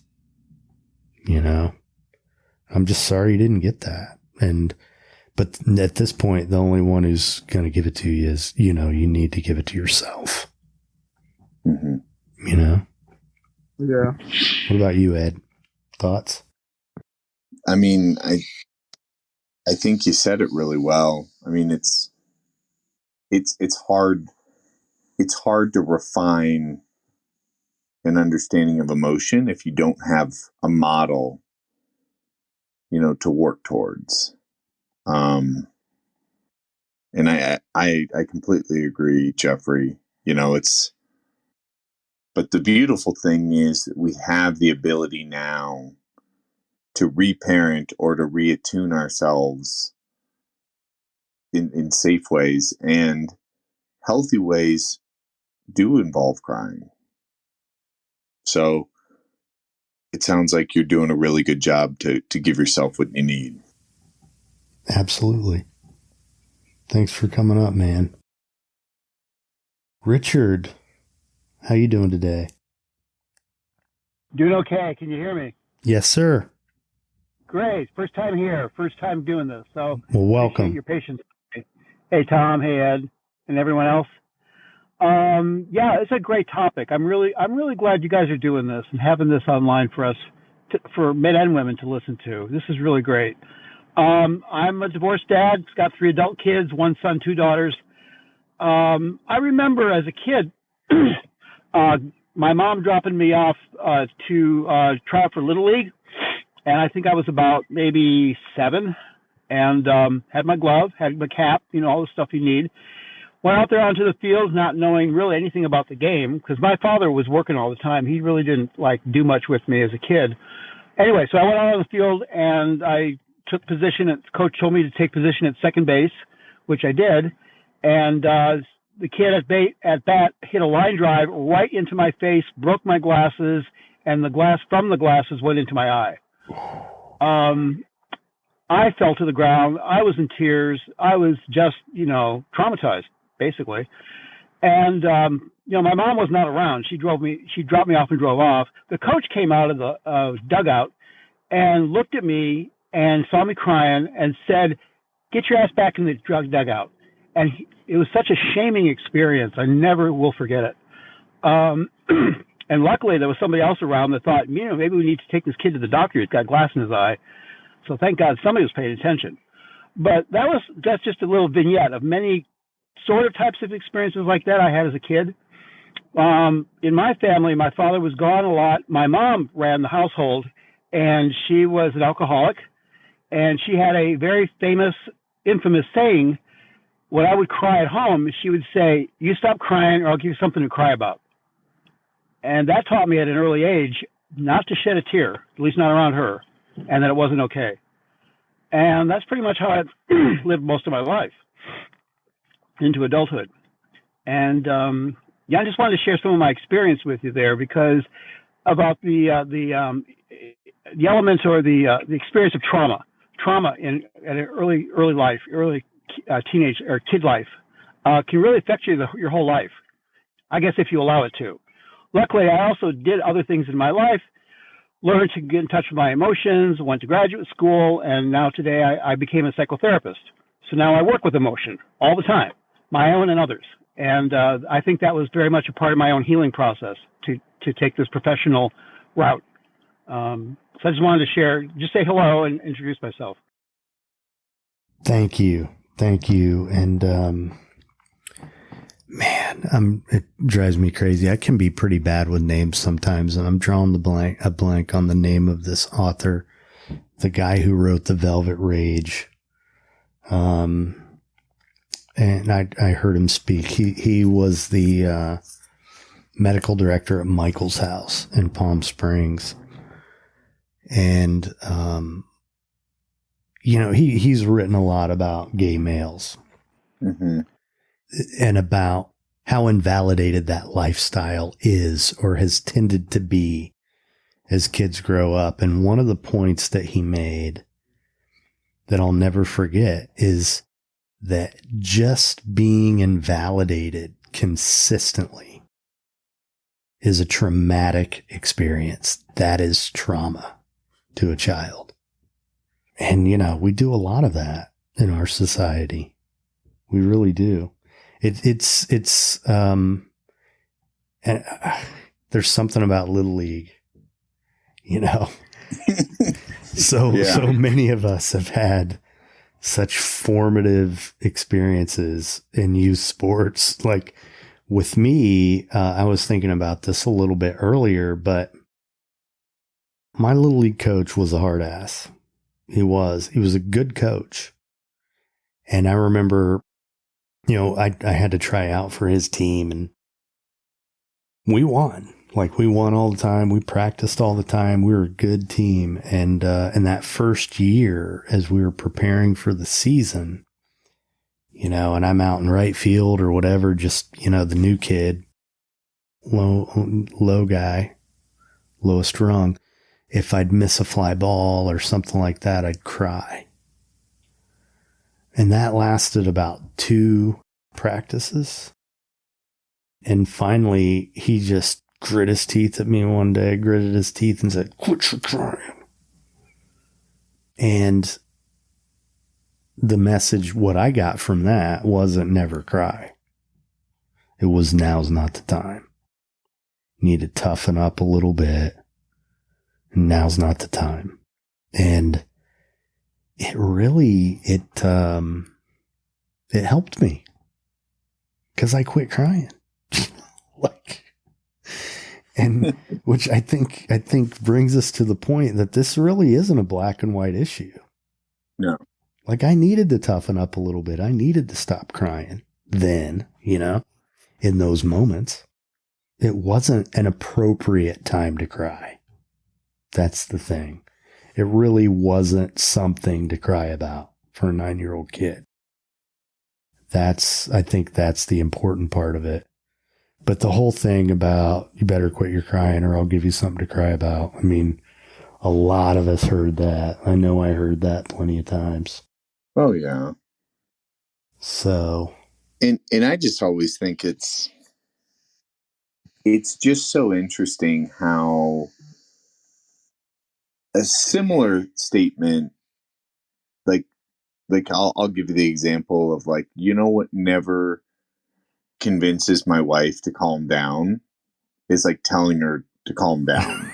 I'm just sorry you didn't get that. But at this point, the only one who's going to give it to you is, you need to give it to yourself. Mm-hmm. Yeah. What about you, Ed? Thoughts? I mean, I think you said it really well. I mean, it's hard. It's hard to refine an understanding of emotion if you don't have a model, to work towards. And I completely agree, Jeffrey. But the beautiful thing is that we have the ability now to reparent or to reattune ourselves in safe ways, and healthy ways do involve crying. So it sounds like you're doing a really good job to give yourself what you need. Absolutely. Thanks for coming up, man. Richard, how you doing today? Doing okay. Can you hear me? Yes, sir. Great. First time here. First time doing this. So, well, welcome. Appreciate your patience. Hey, Tom. Hey, Ed, and everyone else. Yeah, it's a great topic. I'm really glad you guys are doing this and having this online for us, for men and women to listen to. This is really great. I'm a divorced dad. Got 3 adult kids, 1 son, 2 daughters. I remember as a kid, my mom dropping me off to try out for Little League, and I think I was about maybe 7, and had my glove, had my cap, all the stuff you need. Went out there onto the field not knowing really anything about the game because my father was working all the time. He really didn't do much with me as a kid. Anyway, so I went out on the field and I took position. Coach told me to take position at second base, which I did. And the kid at bat hit a line drive right into my face, broke my glasses, and the glass from the glasses went into my eye. I fell to the ground. I was in tears. I was just, traumatized, basically. And, my mom was not around. She dropped me off and drove off. The coach came out of the dugout and looked at me and saw me crying and said, "Get your ass back in the dugout." And it was such a shaming experience. I never will forget it. And luckily there was somebody else around that thought, maybe we need to take this kid to the doctor. He's got glass in his eye. So thank God somebody was paying attention. But that's just a little vignette of many sort of types of experiences like that I had as a kid. In my family, my father was gone a lot. My mom ran the household, and she was an alcoholic. And she had a very infamous saying. When I would cry at home, she would say, "You stop crying or I'll give you something to cry about." And that taught me at an early age not to shed a tear, at least not around her, and that it wasn't okay. And that's pretty much how I lived most of my life into adulthood. And I just wanted to share some of my experience with you there because about the elements or the experience of trauma in an early life, early teenage or kid life, can really affect you your whole life. I guess if you allow it to. Luckily, I also did other things in my life, learned to get in touch with my emotions, went to graduate school, and now today I became a psychotherapist. So now I work with emotion all the time, my own and others. And I think that was very much a part of my own healing process to take this professional route. So I just wanted to share, just say hello and introduce myself. Thank you. And man, it drives me crazy. I can be pretty bad with names sometimes, and I'm drawing a blank on the name of this author, the guy who wrote The Velvet Rage. And I heard him speak. He was the medical director at Michael's house in Palm Springs. And, he's written a lot about gay males. Mm-hmm. And about how invalidated that lifestyle is or has tended to be as kids grow up. And one of the points that he made that I'll never forget is that just being invalidated consistently is a traumatic experience. That is trauma to a child. And, we do a lot of that in our society. We really do. It's there's something about Little League, so many of us have had such formative experiences in youth sports. Like with me, I was thinking about this a little bit earlier, but my Little League coach was a hard ass. He was a good coach. And I remember, I had to try out for his team, and we won. Like, we won all the time. We practiced all the time. We were a good team. And in that first year, as we were preparing for the season, and I'm out in right field or whatever, just, the new kid, low guy, lowest rung. If I'd miss a fly ball or something like that, I'd cry. And that lasted about 2 practices. And finally, he just gritted his teeth at me one day, and said, "Quit your crying." And the message, what I got from that wasn't never cry. It was, now's not the time. You need to toughen up a little bit. Now's not the time. And it really, it helped me because I quit crying. And which I think brings us to the point that this really isn't a black and white issue. No. Like, I needed to toughen up a little bit. I needed to stop crying then, in those moments. It wasn't an appropriate time to cry. That's the thing. It really wasn't something to cry about for a 9-year-old kid. I think that's the important part of it. But the whole thing about, you better quit your crying or I'll give you something to cry about. I mean, a lot of us heard that. I know I heard that plenty of times. Oh, yeah. So. And I just always think it's just so interesting how a similar statement, like I'll give you the example of, like, what never convinces my wife to calm down is like telling her to calm down.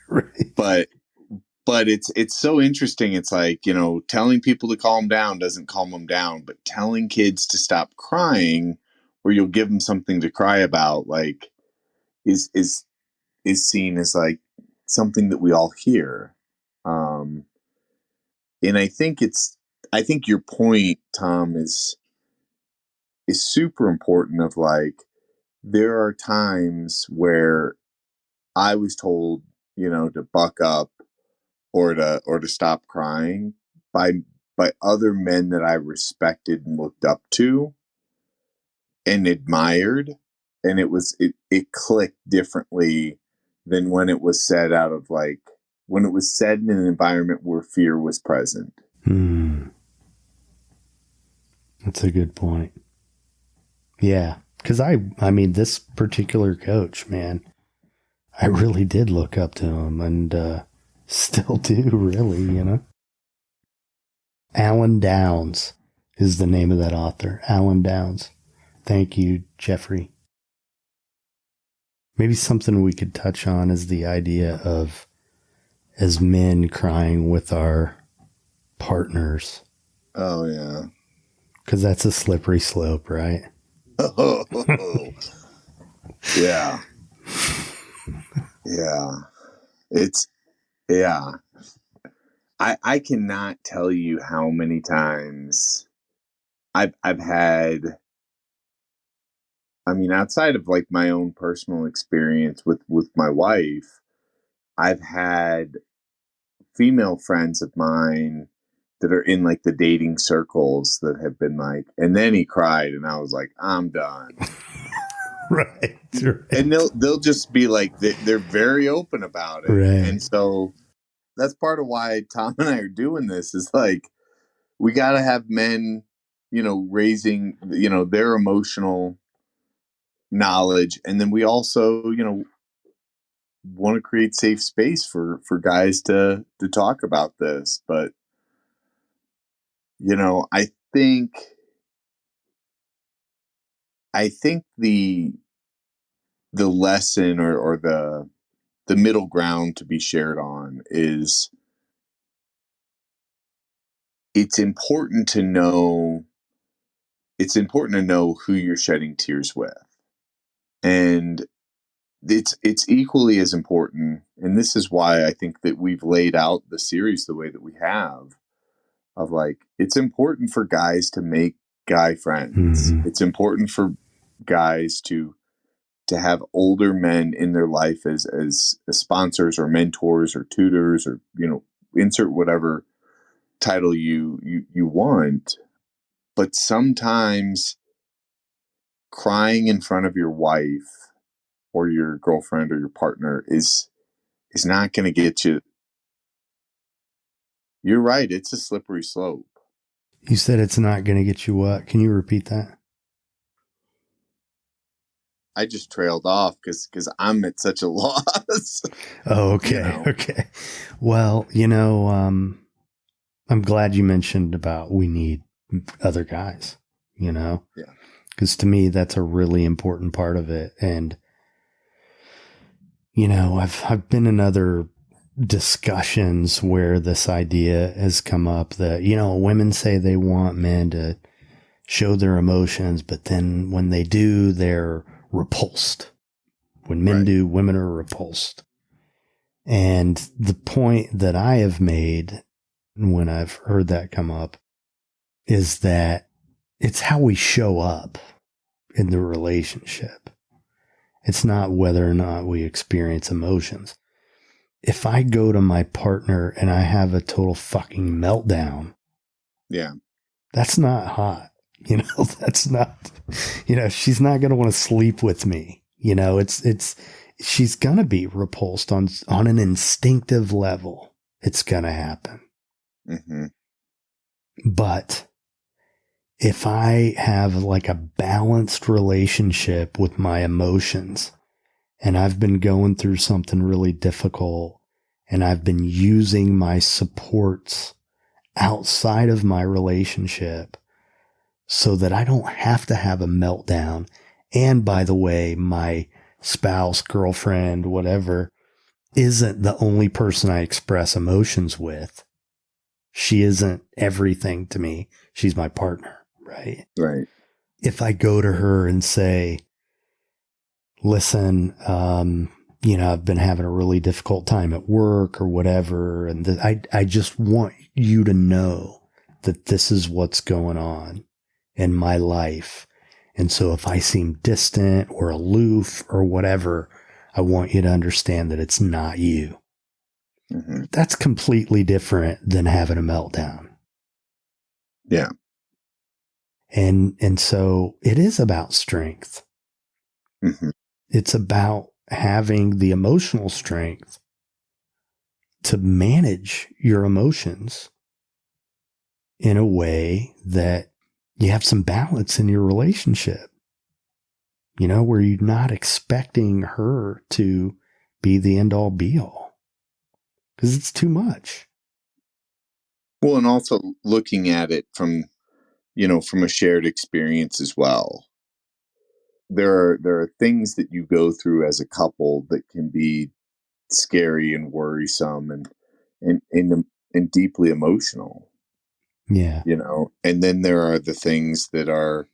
Right. But it's so interesting. It's like, telling people to calm down doesn't calm them down, but telling kids to stop crying, or you'll give them something to cry about, like, is seen as like something that we all hear. And I think your point, Tom, is super important. Of like, there are times where I was told, to buck up or to stop crying by other men that I respected and looked up to and admired. And it clicked differently than when it was said when it was said in an environment where fear was present. That's a good point. Yeah. Because I mean, this particular coach, man, I really did look up to him and still do, really, you know. Alan Downs is the name of that author. Alan Downs. Thank you, Jeffrey. Maybe something we could touch on is the idea of, as men, crying with our partners. Oh, yeah. Because that's a slippery slope, right? Oh, yeah. Yeah. It's, yeah. I cannot tell you how many times I've had, I mean, outside of like my own personal experience with my wife, I've had female friends of mine that are in like the dating circles that have been like, and then he cried and I was like, I'm done. Right. And they'll just be like, they're very open about it. Right. And so that's part of why Tom and I are doing this, is like, we got to have men, you know, raising, you know, their emotional knowledge. And then we also, you know, want to create safe space for guys to talk about this. But, you know, I think the lesson or the middle ground to be shared on is, it's important to know who you're shedding tears with. And it's equally as important, and this is why I think that we've laid out the series the way that we have, of like, it's important for guys to make guy friends. Mm-hmm. It's important for guys to have older men in their life as sponsors or mentors or tutors, or, you know, insert whatever title you want. But sometimes crying in front of your wife or your girlfriend or your partner is not going to get you. You're right. It's a slippery slope. You said it's not going to get you what? Can you repeat that? I just trailed off because I'm at such a loss. Oh, okay. You know? Okay. Well, you know, I'm glad you mentioned about we need other guys, you know? Yeah. Because to me, that's a really important part of it. And, you know, I've been in other discussions where this idea has come up that, you know, women say they want men to show their emotions, but then when they do, they're repulsed. When men do, women are repulsed. And the point that I have made when I've heard that come up is that it's how we show up in the relationship. It's not whether or not we experience emotions. If I go to my partner and I have a total fucking meltdown, yeah, that's not hot. You know, that's not, you know, she's not going to want to sleep with me. You know, she's going to be repulsed on an instinctive level. It's going to happen. Mm-hmm. But if I have like a balanced relationship with my emotions, and I've been going through something really difficult, and I've been using my supports outside of my relationship so that I don't have to have a meltdown. And by the way, my spouse, girlfriend, whatever, isn't the only person I express emotions with. She isn't everything to me. She's my partner, right? Right. If I go to her and say, listen, you know, I've been having a really difficult time at work or whatever, and I just want you to know that this is what's going on in my life. And so if I seem distant or aloof or whatever, I want you to understand that it's not you. Mm-hmm. That's completely different than having a meltdown. Yeah. And so it is about strength. Mm-hmm. It's about having the emotional strength to manage your emotions in a way that you have some balance in your relationship. where you're not expecting her to be the end all be all, because it's too much. Well, and also looking at it from a shared experience as well. There are things that you go through as a couple that can be scary and worrisome and deeply emotional. Yeah. And then there are the things that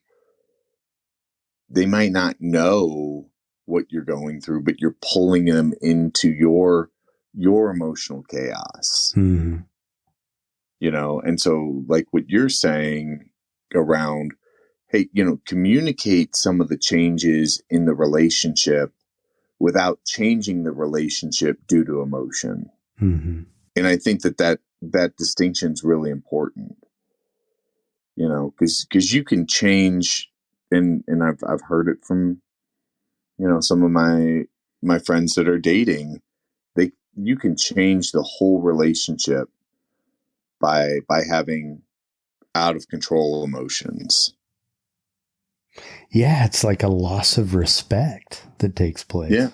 they might not know what you're going through, but you're pulling them into your emotional chaos. Mm-hmm. And so like what you're saying around, hey, communicate some of the changes in the relationship without changing the relationship due to emotion. Mm-hmm. And I think that distinction is really important, because you can change, and I've heard it from, some of my friends that are dating. You can change the whole relationship by having out of control emotions. Yeah, it's like a loss of respect that takes place. Yeah.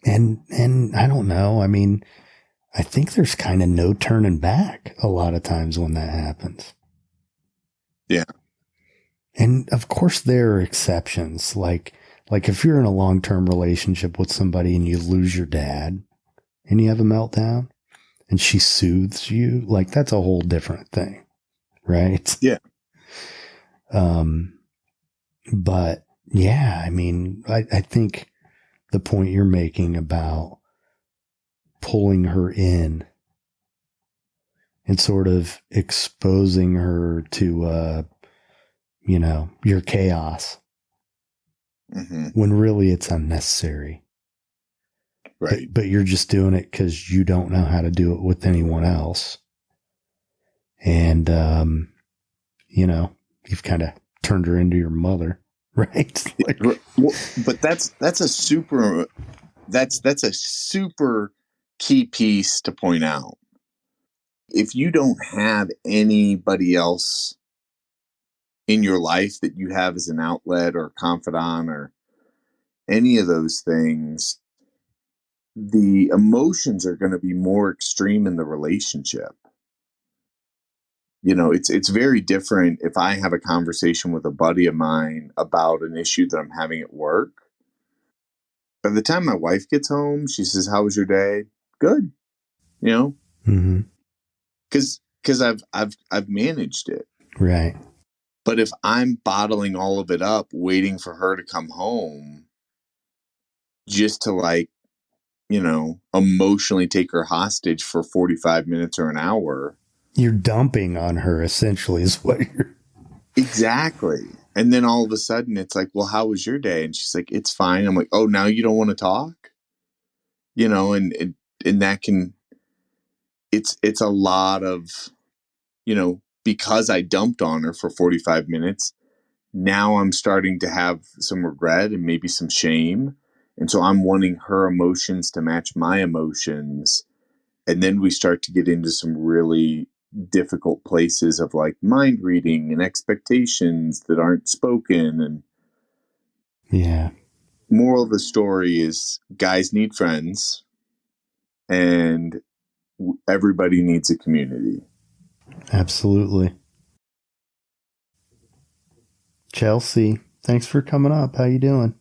And I don't know. I mean, I think there's kind of no turning back a lot of times when that happens. Yeah. And of course there are exceptions. Like if you're in a long-term relationship with somebody and you lose your dad and you have a meltdown and she soothes you, like that's a whole different thing. Right? Yeah. But yeah, I mean, I think the point you're making about pulling her in and sort of exposing her to, your chaos, Mm-hmm. when really it's unnecessary. Right. But you're just doing it because you don't know how to do it with anyone else. And, you've kind of turned her into your mother, right? Well, but that's a super key piece to point out. If you don't have anybody else in your life that you have as an outlet or confidant or any of those things, the emotions are going to be more extreme in the relationship. It's very different if I have a conversation with a buddy of mine about an issue that I'm having at work. By the time my wife gets home, she says, "How was your day?" Good. Mm-hmm. Because I've managed it. Right. But if I'm bottling all of it up, waiting for her to come home just to emotionally take her hostage for 45 minutes or an hour. You're dumping on her, essentially, is what you're. Exactly. And then all of a sudden it's like, well, how was your day? And she's like, it's fine. I'm like, oh, now you don't want to talk? And that can, it's a lot of, because I dumped on her for 45 minutes, now I'm starting to have some regret and maybe some shame. And so I'm wanting her emotions to match my emotions. And then we start to get into some really difficult places of like mind reading and expectations that aren't spoken. And Yeah. moral of the story is guys need friends and everybody needs a community. Absolutely. Chelsea, thanks for coming up. How you doing?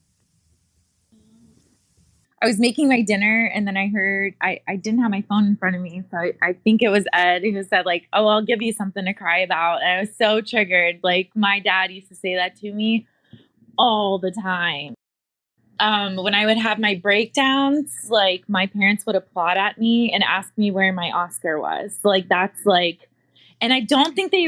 I was making my dinner and then I heard, I didn't have my phone in front of me. So I think it was Ed who said like, oh, I'll give you something to cry about. And I was so triggered. Like my dad used to say that to me all the time. When I would have my breakdowns, like my parents would applaud at me and ask me where my Oscar was. Like that's like, and I really don't think they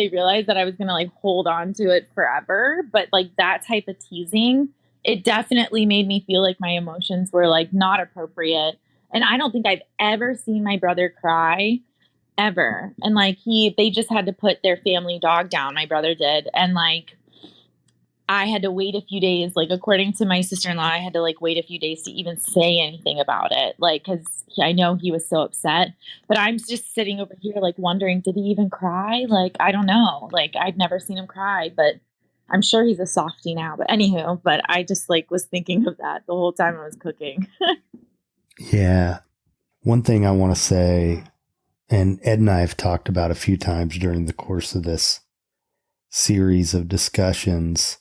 realized that I was going to like hold on to it forever. But like that type of teasing, it definitely made me feel like my emotions were like not appropriate. And I don't think I've ever seen my brother cry ever. And like they just had to put their family dog down. My brother did. And like, I had to wait a few days, like according to my sister-in-law, I had to like wait a few days to even say anything about it. Like, cause I know he was so upset, but I'm just sitting over here, like wondering, did he even cry? Like, I don't know. Like, I'd never seen him cry, but I'm sure he's a softie now. But anywho, but I just like was thinking of that the whole time I was cooking. Yeah. One thing I want to say, and Ed and I have talked about a few times during the course of this series of discussions,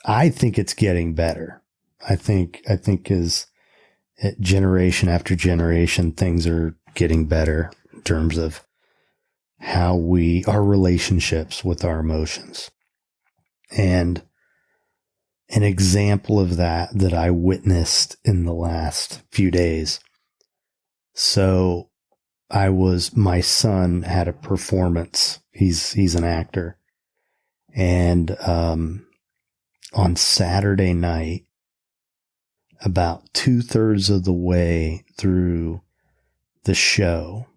I think it's getting better. I think as generation after generation, things are getting better in terms of how our relationships with our emotions. And an example of that I witnessed in the last few days. So my son had a performance. He's an actor. And, on Saturday night, about 2/3 of the way through the show,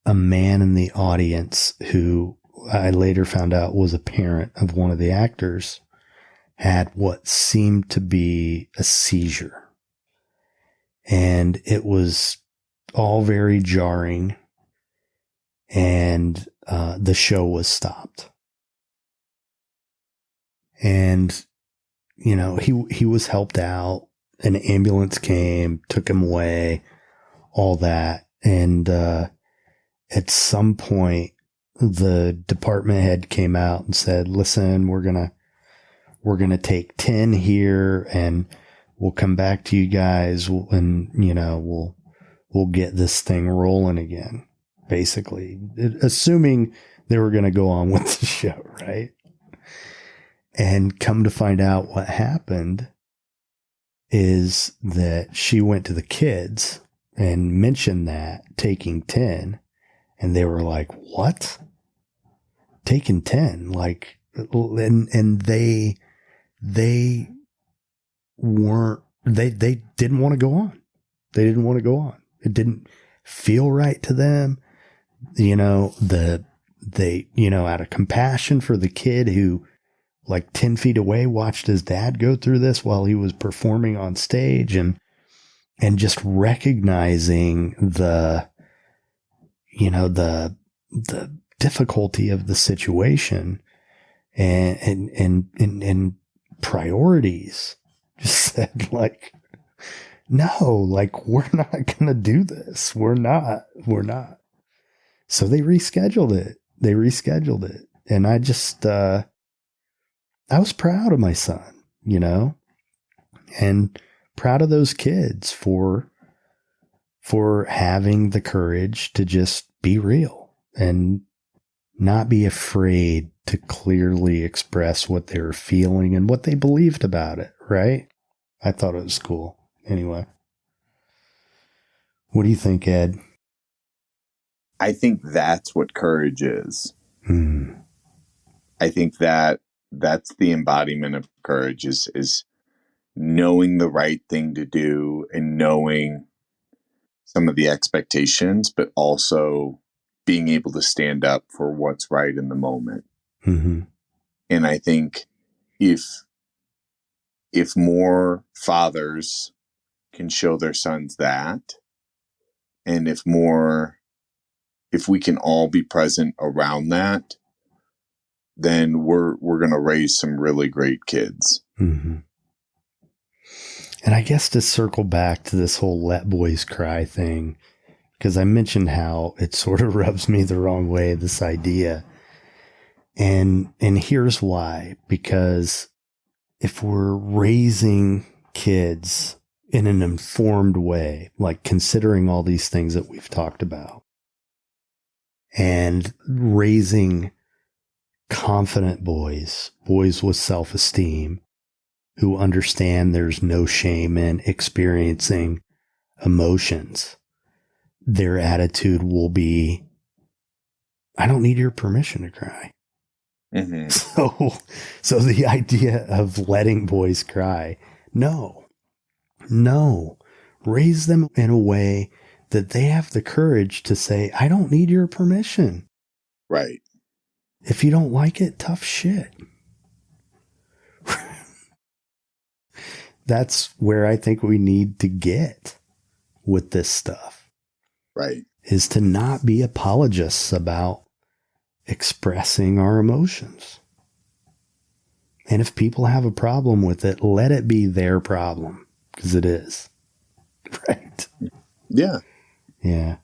a man in the audience who I later found out was a parent of one of the actors had what seemed to be a seizure. And it was all very jarring, and the show was stopped. And, you know, he was helped out. An ambulance came, took him away, all that. And at some point, the department head came out and said, listen, we're going to take 10 here, and we'll come back to you guys, and, you know, we'll get this thing rolling again, basically, assuming they were going to go on with the show, right? And come to find out, what happened is that she went to the kids and mentioned that, taking 10, and they were like, what? Taking 10? Like, and they didn't want to go on. They didn't want to go on. It didn't feel right to them. You know, out of compassion for the kid who, like 10 feet away, watched his dad go through this while he was performing on stage, and just recognizing the difficulty of the situation and priorities, just said, like, no, like, we're not going to do this. We're not. So they rescheduled it. And I just, I was proud of my son, you know, and proud of those kids for having the courage to just be real and not be afraid to clearly express what they were feeling and what they believed about it, right? I thought it was cool. Anyway, what do you think, Ed? I think that's what courage is. I think that's the embodiment of courage, is knowing the right thing to do and knowing some of the expectations, but also being able to stand up for what's right in the moment. Mm-hmm. And I think if more fathers can show their sons that, and if we can all be present around that, then we're going to raise some really great kids. Mm-hmm. And I guess to circle back to this whole let boys cry thing, because I mentioned how it sort of rubs me the wrong way, this idea. And here's why. Because if we're raising kids in an informed way, like considering all these things that we've talked about, and raising confident boys with self-esteem, who understand there's no shame in experiencing emotions, their attitude will be, I don't need your permission to cry. Mm-hmm. So the idea of letting boys cry, no, raise them in a way that they have the courage to say, I don't need your permission. Right. If you don't like it, tough shit. That's where I think we need to get with this stuff. Right. Is to not be apologists about expressing our emotions. And if people have a problem with it, let it be their problem, because it is. Right? Yeah. Yeah.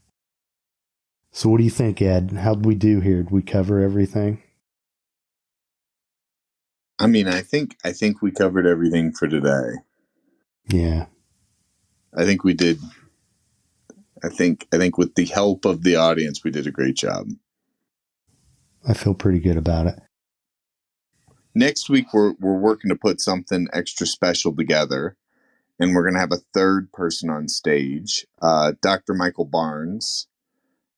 So what do you think, Ed? How'd we do here? Did we cover everything? I mean, I think we covered everything for today. Yeah. I think we did. I think with the help of the audience, we did a great job. I feel pretty good about it. Next week, we're working to put something extra special together, and we're going to have a third person on stage, Dr. Michael Barnes,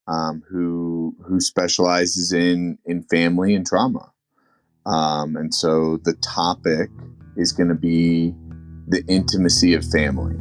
who specializes in family and trauma. And so the topic is going to be the intimacy of family.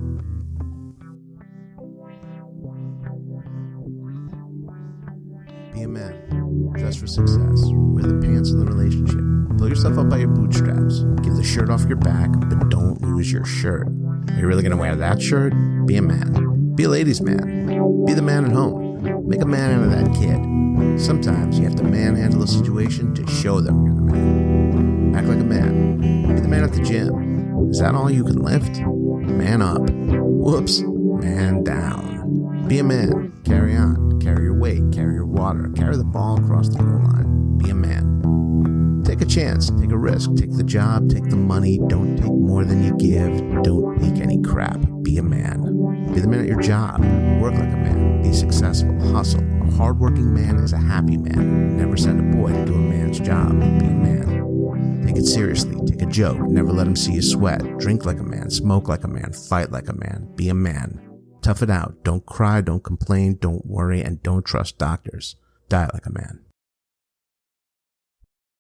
Be a man. Dress for success. Wear the pants in the relationship. Pull yourself up by your bootstraps. Give the shirt off your back, but don't lose your shirt. Are you really going to wear that shirt? Be a man. Be a ladies' man. Be the man at home. Make a man out of that kid. Sometimes you have to manhandle a situation to show them you're the man. Act like a man. Be the man at the gym. Is that all you can lift? Man up. Whoops. Man down. Be a man. Carry on. Carry your weight. Carry your water. Carry the ball across the goal line. Be a man. Take a chance. Take a risk. Take the job. Take the money. Don't take more than you give. Don't take any crap. Be a man. Be the man at your job. Work like a man. Be successful. Hustle. A hardworking man is a happy man. Never send a boy to do a man's job. Be a man. Take it seriously. Take a joke. Never let him see you sweat. Drink like a man. Smoke like a man. Fight like a man. Be a man. Tough it out. Don't cry. Don't complain. Don't worry. And don't trust doctors. Die like a man.